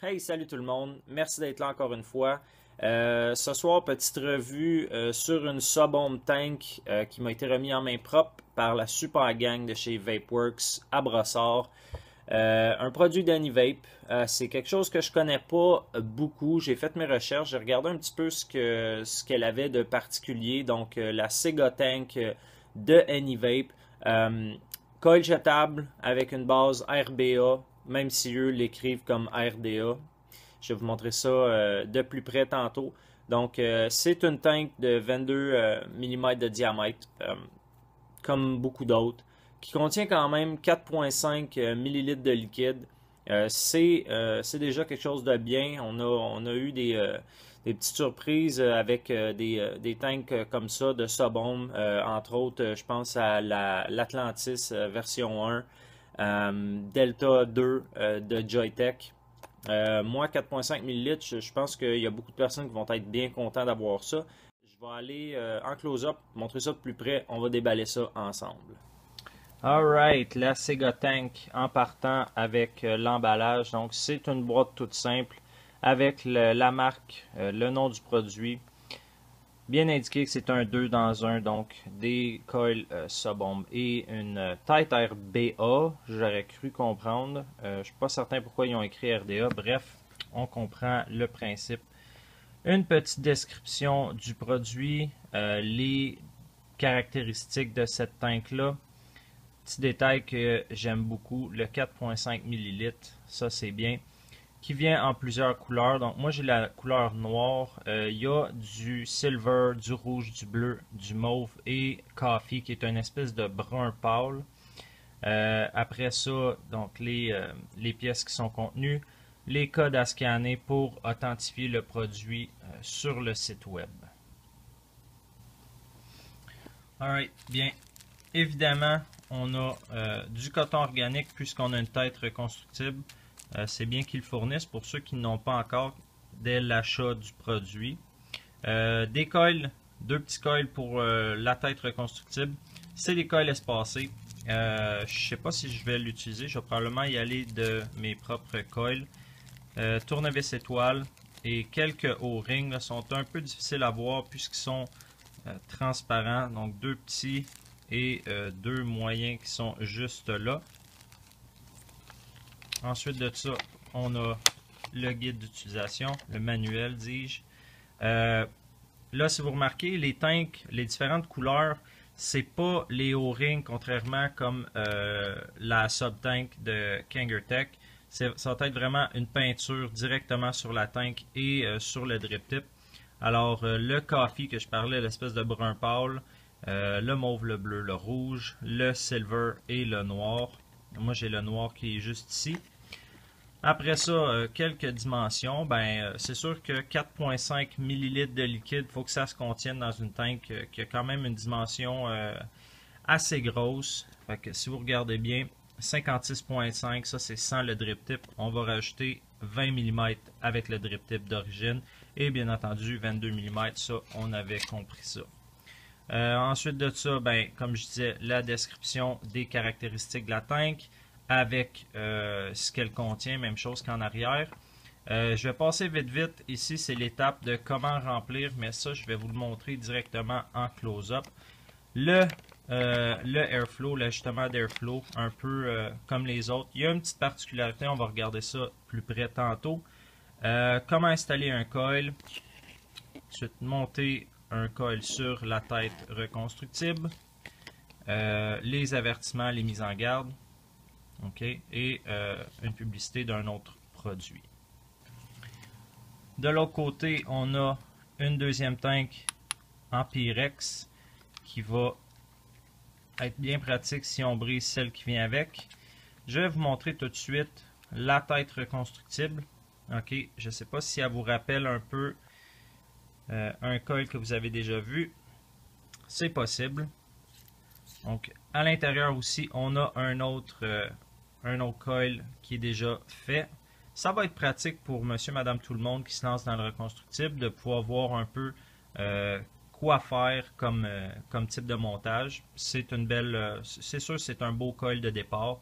Hey, salut tout le monde. Merci d'être là encore une fois. Ce soir, petite revue sur une Sobomb Tank qui m'a été remis en main propre par la super gang de chez Vapeworks à Brossard. Un produit d'Anivape. C'est quelque chose que je connais pas beaucoup. J'ai fait mes recherches, j'ai regardé un petit peu ce qu'elle avait de particulier. Donc, la Sega Tank de Anivape. Coil jetable avec une base RBA, même si eux l'écrivent comme RDA. Je vais vous montrer ça de plus près tantôt. Donc, c'est une tank de 22 mm de diamètre, comme beaucoup d'autres, qui contient quand même 4,5 ml de liquide. C'est déjà quelque chose de bien. On a eu des petites surprises avec des tanks comme ça de Sobomb. Entre autres, je pense à l'Atlantis version 1, Delta 2 de Joytech. Moi, 4,5 ml, je pense qu'il y a beaucoup de personnes qui vont être bien contents d'avoir ça. Je vais aller en close-up, montrer ça de plus près. On va déballer ça ensemble. Alright, la Sega Tank en partant avec l'emballage. Donc, c'est une boîte toute simple avec la marque, le nom du produit. Bien indiqué que c'est un 2 dans 1, donc des coils Sobomb et une tête RBA, j'aurais cru comprendre. Je ne suis pas certain pourquoi ils ont écrit RDA. Bref, on comprend le principe. Une petite description du produit, les caractéristiques de cette tank-là. Petit détail que j'aime beaucoup, le 4,5 ml, ça c'est bien, qui vient en plusieurs couleurs. Donc moi j'ai la couleur noire, il y a du silver, du rouge, du bleu, du mauve et coffee qui est une espèce de brun pâle. Après ça, donc les pièces qui sont contenues, les codes à scanner pour authentifier le produit sur le site web. Alright, bien. Évidemment, on a du coton organique puisqu'on a une tête reconstructible. C'est bien qu'ils le fournissent pour ceux qui n'ont pas encore dès l'achat du produit. Des coils, deux petits coils pour la tête reconstructible. C'est des coils espacés. Je ne sais pas si je vais l'utiliser. Je vais probablement y aller de mes propres coils. Tournevis étoile et quelques O-rings sont un peu difficiles à voir puisqu'ils sont transparents. Donc deux petits et deux moyens qui sont juste là. Ensuite de ça, on a le guide d'utilisation, le manuel, dis-je. Là, si vous remarquez, les tanks, les différentes couleurs, c'est pas les O-rings, contrairement comme la sub-tank de Kangertech. Ça va être vraiment une peinture directement sur la tank et sur le drip tip. Alors, le coffee que je parlais, l'espèce de brun pâle, le mauve, le bleu, le rouge, le silver et le noir. Moi, j'ai le noir qui est juste ici. Après ça, quelques dimensions. C'est sûr que 4,5 ml de liquide, il faut que ça se contienne dans une tank qui a quand même une dimension assez grosse. Fait que si vous regardez bien, 56,5, ça c'est sans le drip tip. On va rajouter 20 mm avec le drip tip d'origine. Et bien entendu, 22 mm, ça, on avait compris ça. Ensuite de ça, comme je disais, la description des caractéristiques de la tank avec ce qu'elle contient, même chose qu'en arrière. Je vais passer vite. Ici, c'est l'étape de comment remplir, mais ça, je vais vous le montrer directement en close-up. Le airflow, l'ajustement d'airflow, un peu comme les autres. Il y a une petite particularité, on va regarder ça plus près tantôt. Comment installer un coil. Ensuite, monter un coil sur la tête reconstructible. Les avertissements, les mises en garde. OK, et une publicité d'un autre produit. De l'autre côté, on a une deuxième tank en Pyrex qui va être bien pratique si on brise celle qui vient avec. Je vais vous montrer tout de suite la tête reconstructible. OK, je ne sais pas si elle vous rappelle un peu un coil que vous avez déjà vu. C'est possible. Donc, à l'intérieur aussi, on a un autre coil qui est déjà fait. Ça va être pratique pour monsieur, madame, tout le monde qui se lance dans le reconstructible de pouvoir voir un peu quoi faire comme type de montage. C'est une belle, c'est sûr, c'est un beau coil de départ.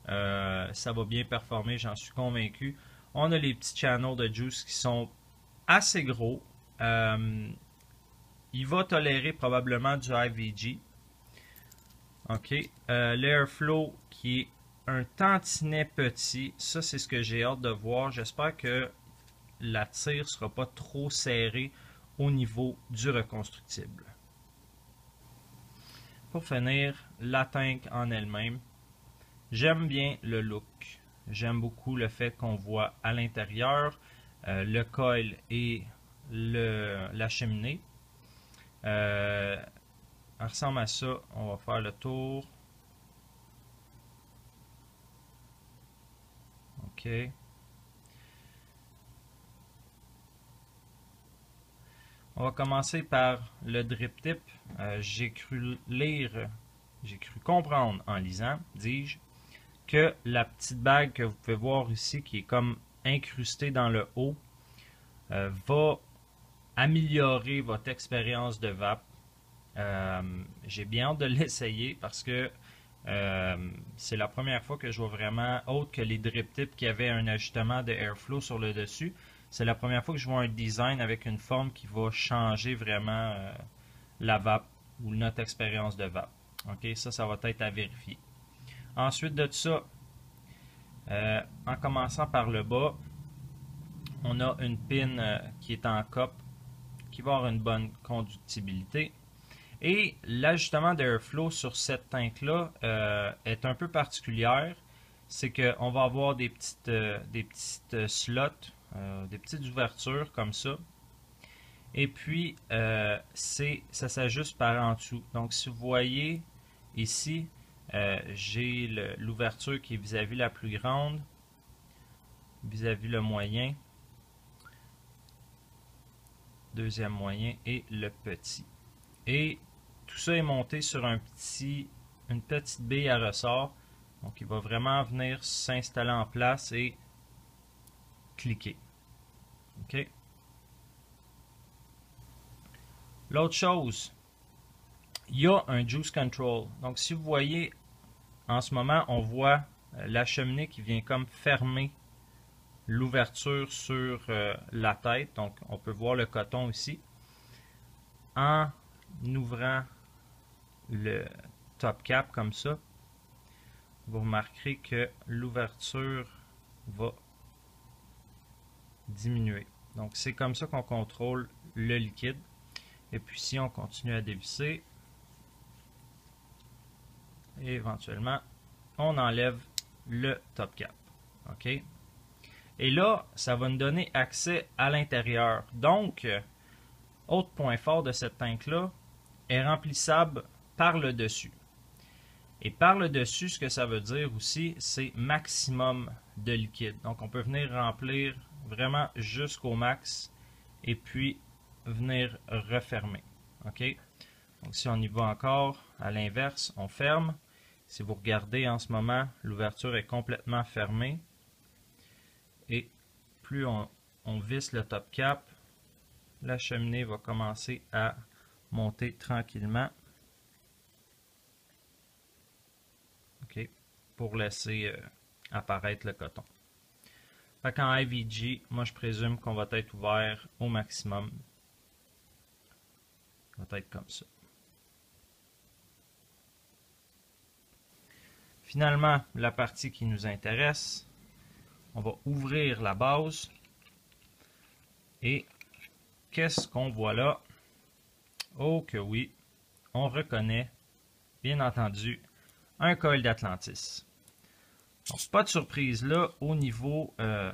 Ça va bien performer, j'en suis convaincu. On a les petits channels de juice qui sont assez gros. Il va tolérer probablement du IVG. OK. L'airflow qui est un tantinet petit. Ça, c'est ce que j'ai hâte de voir. J'espère que la tire ne sera pas trop serrée au niveau du reconstructible. Pour finir, la tank en elle-même. J'aime bien le look. J'aime beaucoup le fait qu'on voit à l'intérieur le coil et la cheminée. Elle ressemble à ça. On va faire le tour. OK. On va commencer par le drip tip. J'ai cru comprendre en lisant, dis-je, que la petite bague que vous pouvez voir ici, qui est comme incrustée dans le haut, va améliorer votre expérience de vape. J'ai bien hâte de l'essayer parce que c'est la première fois que je vois vraiment, autre que les drip tips qui avaient un ajustement de airflow sur le dessus, c'est la première fois que je vois un design avec une forme qui va changer vraiment la vape ou notre expérience de vape. OK, ça va être à vérifier. Ensuite de ça, en commençant par le bas, on a une pin qui est en cope qui va avoir une bonne conductibilité. Et l'ajustement d'airflow sur cette tank-là est un peu particulière. C'est qu'on va avoir des petites slots, des petites ouvertures comme ça. Et puis, ça s'ajuste par en dessous. Donc, si vous voyez ici, j'ai l'ouverture qui est vis-à-vis la plus grande, vis-à-vis le moyen, deuxième moyen et le petit. Et tout ça est monté sur une petite bille à ressort. Donc, il va vraiment venir s'installer en place et cliquer. OK. L'autre chose, il y a un juice control. Donc, si vous voyez, en ce moment, on voit la cheminée qui vient comme fermer l'ouverture sur la tête. Donc, on peut voir le coton ici. En ouvrant le top cap comme ça, vous remarquerez que l'ouverture va diminuer. Donc, c'est comme ça qu'on contrôle le liquide. Et puis, si on continue à dévisser, et éventuellement, on enlève le top cap. OK? Et là, ça va nous donner accès à l'intérieur. Donc, autre point fort de cette tank-là, est remplissable par le dessus. Et par le dessus, ce que ça veut dire aussi, c'est maximum de liquide. Donc, on peut venir remplir vraiment jusqu'au max et puis venir refermer. OK? Donc, si on y va encore, à l'inverse, on ferme. Si vous regardez en ce moment, l'ouverture est complètement fermée. Et plus on visse le top cap, la cheminée va commencer à monter tranquillement. OK, pour laisser apparaître le coton. Fait qu'en IVG, moi je présume qu'on va être ouvert au maximum. Ça va être comme ça. Finalement, la partie qui nous intéresse, on va ouvrir la base. Et qu'est-ce qu'on voit là? Oh que oui, on reconnaît, bien entendu, un coil d'Atlantis. Donc, pas de surprise là, au niveau de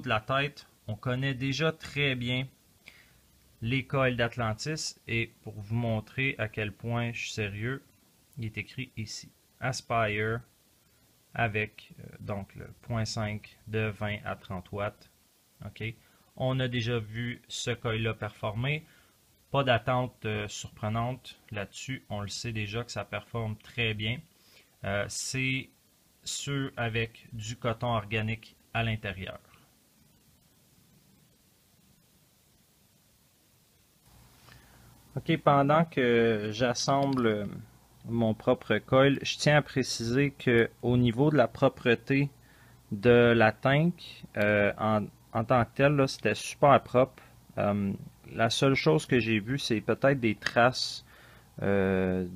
la tête, on connaît déjà très bien les coils d'Atlantis. Et pour vous montrer à quel point je suis sérieux, il est écrit ici, Aspire, avec donc le 0.5 de 20 à 30 watts. OK. On a déjà vu ce coil-là performer. Pas d'attente surprenante là-dessus. On le sait déjà que ça performe très bien. C'est ceux avec du coton organique à l'intérieur. OK, pendant que j'assemble mon propre coil, je tiens à préciser qu'au niveau de la propreté de la tank en tant que telle, c'était super propre. La seule chose que j'ai vue, c'est peut-être des traces euh,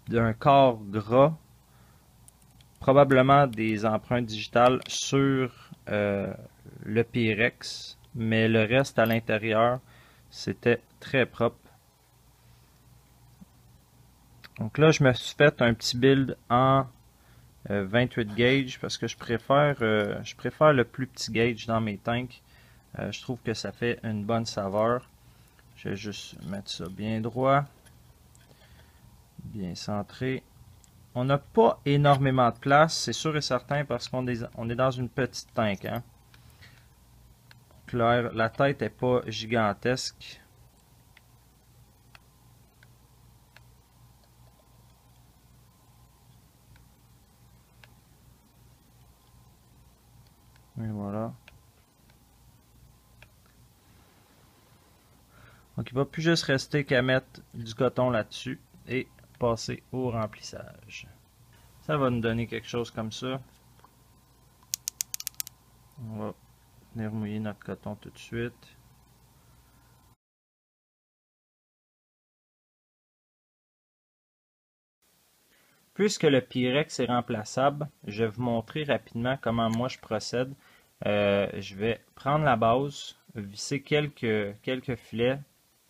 d'un corps gras, probablement des empreintes digitales sur le Pyrex, mais le reste à l'intérieur, c'était très propre. Donc là, je me suis fait un petit build en 28 gauge parce que je préfère le plus petit gauge dans mes tanks. Je trouve que ça fait une bonne saveur. Je vais juste mettre ça bien droit, bien centré. On n'a pas énormément de place, c'est sûr et certain, parce qu'on est dans une petite tank. Hein. Claire, la tête n'est pas gigantesque. Et voilà. Donc il ne va plus juste rester qu'à mettre du coton là-dessus et passer au remplissage. Ça va nous donner quelque chose comme ça. On va venir mouiller notre coton tout de suite. Puisque le Pyrex est remplaçable, je vais vous montrer rapidement comment moi je procède. Je vais prendre la base, visser quelques filets,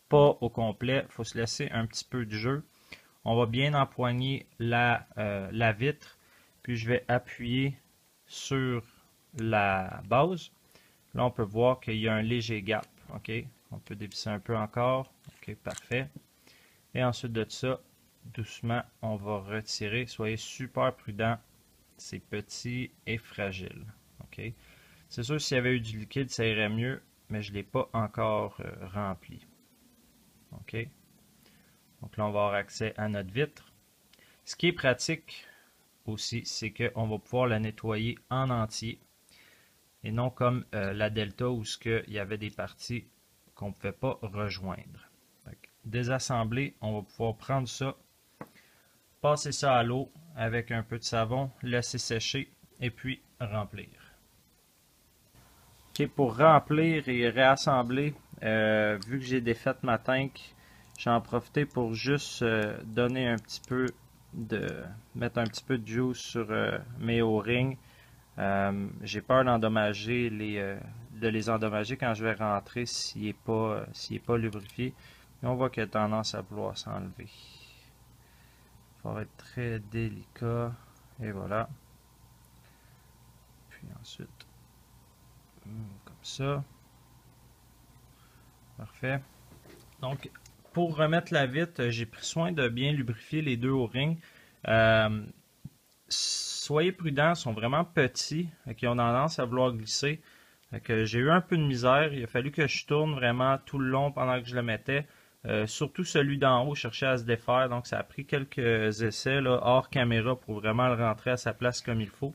pas au complet, il faut se laisser un petit peu de jeu. On va bien empoigner la vitre, puis je vais appuyer sur la base. Là, on peut voir qu'il y a un léger gap. OK? On peut dévisser un peu encore. OK, parfait. Et ensuite de ça, doucement, on va retirer. Soyez super prudent. C'est petit et fragile. OK? C'est sûr, s'il y avait eu du liquide, ça irait mieux, mais je ne l'ai pas encore rempli. OK? Donc là, on va avoir accès à notre vitre. Ce qui est pratique aussi, c'est qu'on va pouvoir la nettoyer en entier et non comme la Delta où il y avait des parties qu'on ne pouvait pas rejoindre. Désassembler, on va pouvoir prendre ça, passer ça à l'eau avec un peu de savon, laisser sécher et puis remplir. Okay, pour remplir et réassembler, vu que j'ai défait ma tank, j'en profité pour juste donner un petit peu mettre un petit peu de juice sur mes O-rings. J'ai peur d'endommager de les endommager quand je vais rentrer s'il n'est pas lubrifié. Et on voit qu'il a tendance à vouloir s'enlever. Il faut être très délicat. Et voilà. Puis ensuite, comme ça. Parfait. Donc, pour remettre la vitre, j'ai pris soin de bien lubrifier les deux O-rings. Soyez prudents, ils sont vraiment petits, qui ont tendance à vouloir glisser. J'ai eu un peu de misère, il a fallu que je tourne vraiment tout le long pendant que je le mettais. Surtout celui d'en haut cherchait à se défaire, donc ça a pris quelques essais là, hors caméra pour vraiment le rentrer à sa place comme il faut.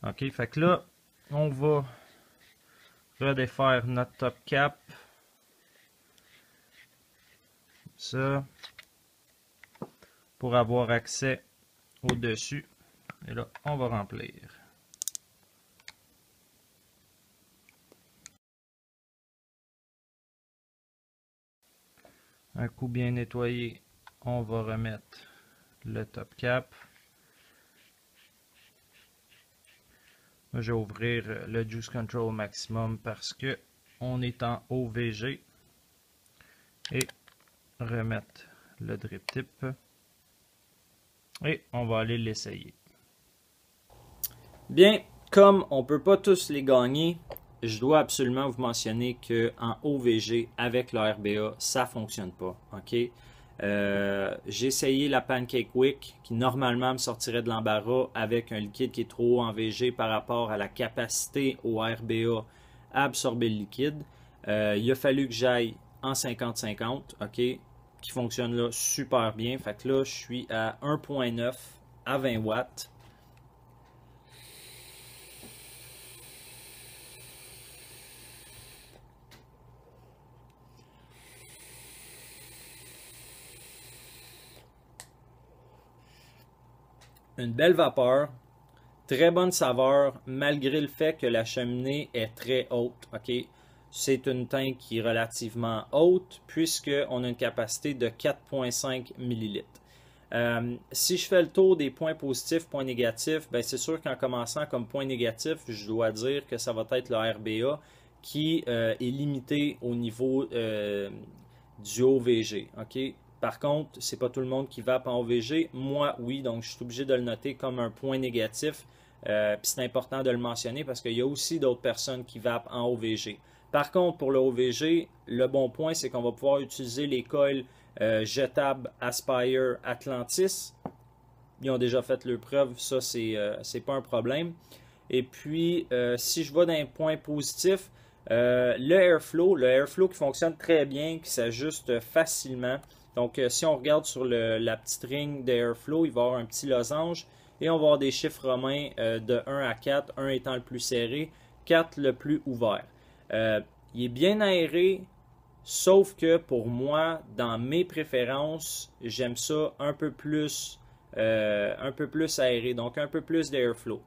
Ok, fait que là, on va redéfaire notre top cap. Ça, pour avoir accès au-dessus. Et là, on va remplir. Un coup bien nettoyé, on va remettre le top cap. Moi, je vais ouvrir le Juice Control au maximum parce que on est en OVG. Et remettre le drip tip. Et on va aller l'essayer. Bien, comme on ne peut pas tous les gagner, je dois absolument vous mentionner qu'en OVG, avec le RBA, ça ne fonctionne pas. Okay? J'ai essayé la Pancake Wick qui normalement me sortirait de l'embarras avec un liquide qui est trop haut en VG par rapport à la capacité au RBA à absorber le liquide. Il a fallu que j'aille en 50-50, ok, qui fonctionne là super bien. Fait que là, je suis à 1.9 à 20 watts. Une belle vapeur, Très bonne saveur, malgré le fait que la cheminée est très haute. OK? C'est une tank qui est relativement haute, puisqu'on a une capacité de 4,5 ml. Si je fais le tour des points positifs, points négatifs, ben c'est sûr qu'en commençant comme point négatif, je dois dire que ça va être le RBA qui est limité au niveau du OVG. Okay? Par contre, c'est pas tout le monde qui vape en OVG. Moi, oui, donc je suis obligé de le noter comme un point négatif. Puis c'est important de le mentionner parce qu'il y a aussi d'autres personnes qui vapent en OVG. Par contre, pour le OVG, le bon point, c'est qu'on va pouvoir utiliser les coils jetables Aspire Atlantis. Ils ont déjà fait leur preuve, ça, c'est pas un problème. Et puis, si je vais dans un point positif, le airflow qui fonctionne très bien, qui s'ajuste facilement. Donc, si on regarde sur la petite ring d'Airflow, il va y avoir un petit losange et on va avoir des chiffres romains de 1 à 4, 1 étant le plus serré, 4 le plus ouvert. Il est bien aéré, sauf que pour moi, dans mes préférences, j'aime ça un peu plus aéré, donc un peu plus d'Airflow.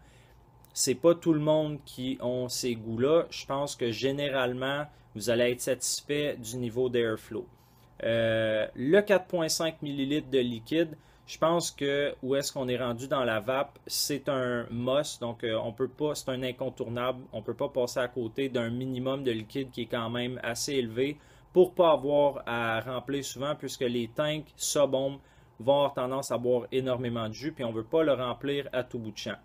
C'est pas tout le monde qui ont ces goûts-là. Je pense que généralement, vous allez être satisfait du niveau d'Airflow. Le 4,5 ml de liquide, je pense que où est-ce qu'on est rendu dans la vape, c'est un must, donc on peut pas, c'est un incontournable, on peut pas passer à côté d'un minimum de liquide qui est quand même assez élevé pour pas avoir à remplir souvent puisque les tanks sub-ohm vont avoir tendance à boire énormément de jus puis on veut pas le remplir à tout bout de champ.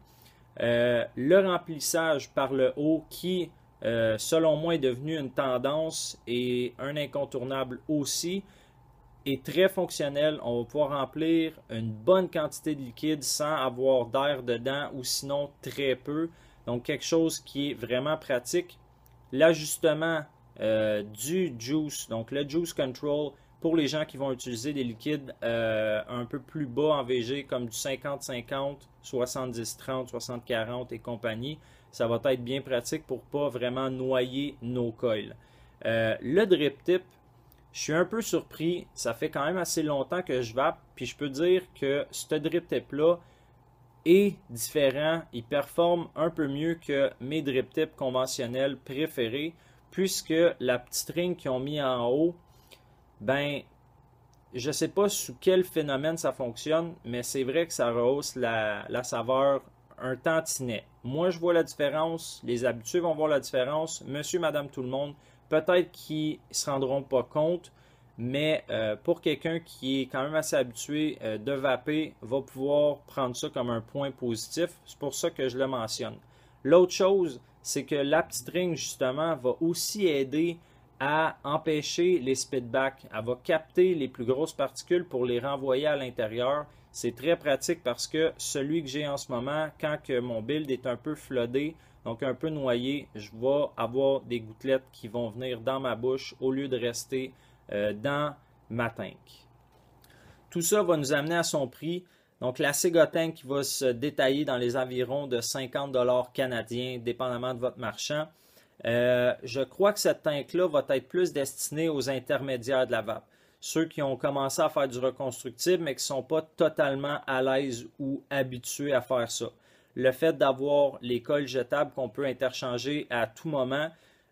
Le remplissage par le haut qui selon moi est devenu une tendance et un incontournable aussi, est très fonctionnel. On va pouvoir remplir une bonne quantité de liquide sans avoir d'air dedans ou sinon très peu. Donc quelque chose qui est vraiment pratique. L'ajustement du juice, donc le juice control pour les gens qui vont utiliser des liquides un peu plus bas en VG comme du 50-50, 70-30, 60-40 et compagnie. Ça va être bien pratique pour ne pas vraiment noyer nos coils. Le drip tip, je suis un peu surpris. Ça fait quand même assez longtemps que je vape. Puis je peux dire que ce drip tip-là est différent. Il performe un peu mieux que mes drip tips conventionnels préférés. Puisque la petite ring qu'ils ont mis en haut, ben, je ne sais pas sous quel phénomène ça fonctionne, mais c'est vrai que ça rehausse la saveur un tantinet. Moi, je vois la différence. Les habitués vont voir la différence. Monsieur, madame, tout le monde, peut-être qu'ils ne se rendront pas compte, mais pour quelqu'un qui est quand même assez habitué de vaper, va pouvoir prendre ça comme un point positif. C'est pour ça que je le mentionne. L'autre chose, c'est que la petite ring, justement, va aussi aider à empêcher les spitbacks. Elle va capter les plus grosses particules pour les renvoyer à l'intérieur. C'est très pratique parce que celui que j'ai en ce moment, quand que mon build est un peu floodé, donc un peu noyé, je vais avoir des gouttelettes qui vont venir dans ma bouche au lieu de rester dans ma tank. Tout ça va nous amener à son prix. Donc la Sega Tank qui va se détailler dans les environs de 50 $ canadiens, dépendamment de votre marchand. Je crois que cette tank-là va être plus destinée aux intermédiaires de la vape. Ceux qui ont commencé à faire du reconstructible, mais qui ne sont pas totalement à l'aise ou habitués à faire ça. Le fait d'avoir les coils jetables qu'on peut interchanger à tout moment,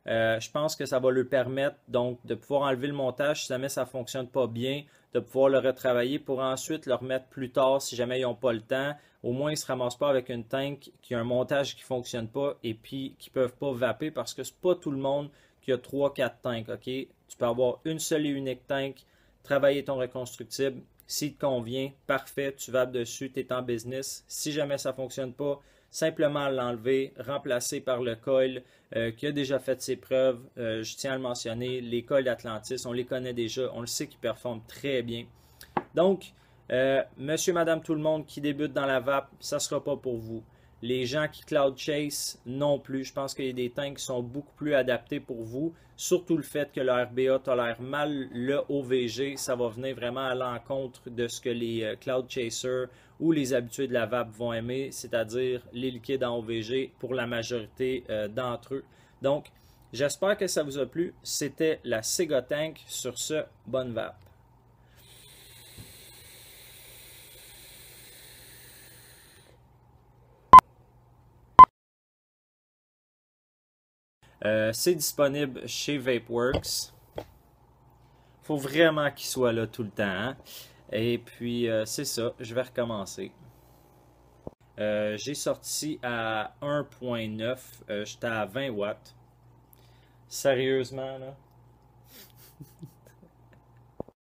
je pense que ça va leur permettre donc de pouvoir enlever le montage si jamais ça ne fonctionne pas bien, de pouvoir le retravailler pour ensuite le remettre plus tard si jamais ils n'ont pas le temps. Au moins, ils ne se ramassent pas avec une tank qui a un montage qui ne fonctionne pas et puis qui ne peuvent pas vaper parce que ce n'est pas tout le monde qui a 3-4 tanks. Okay? Tu peux avoir une seule et unique tank, travailler ton reconstructible. S'il te convient, parfait, tu vapes dessus, tu es en business. Si jamais ça ne fonctionne pas, simplement l'enlever, remplacer par le coil qui a déjà fait ses preuves. Je tiens à le mentionner, les coils d'Atlantis, on les connaît déjà, on le sait qu'ils performent très bien. Donc, monsieur, madame, tout le monde qui débute dans la vape, ça ne sera pas pour vous. Les gens qui cloud chase, non plus. Je pense qu'il y a des tanks qui sont beaucoup plus adaptés pour vous. Surtout le fait que le RBA tolère mal le OVG, ça va venir vraiment à l'encontre de ce que les cloud chasers ou les habitués de la vape vont aimer, c'est-à-dire les liquides en OVG pour la majorité d'entre eux. Donc, j'espère que ça vous a plu. C'était la Sega Tank. Sur ce, bonne vape. C'est disponible chez VapeWorks. Faut vraiment qu'il soit là tout le temps. Hein? Et puis, c'est ça. Je vais recommencer. J'ai sorti à 1.9. J'étais à 20 watts. Sérieusement, là.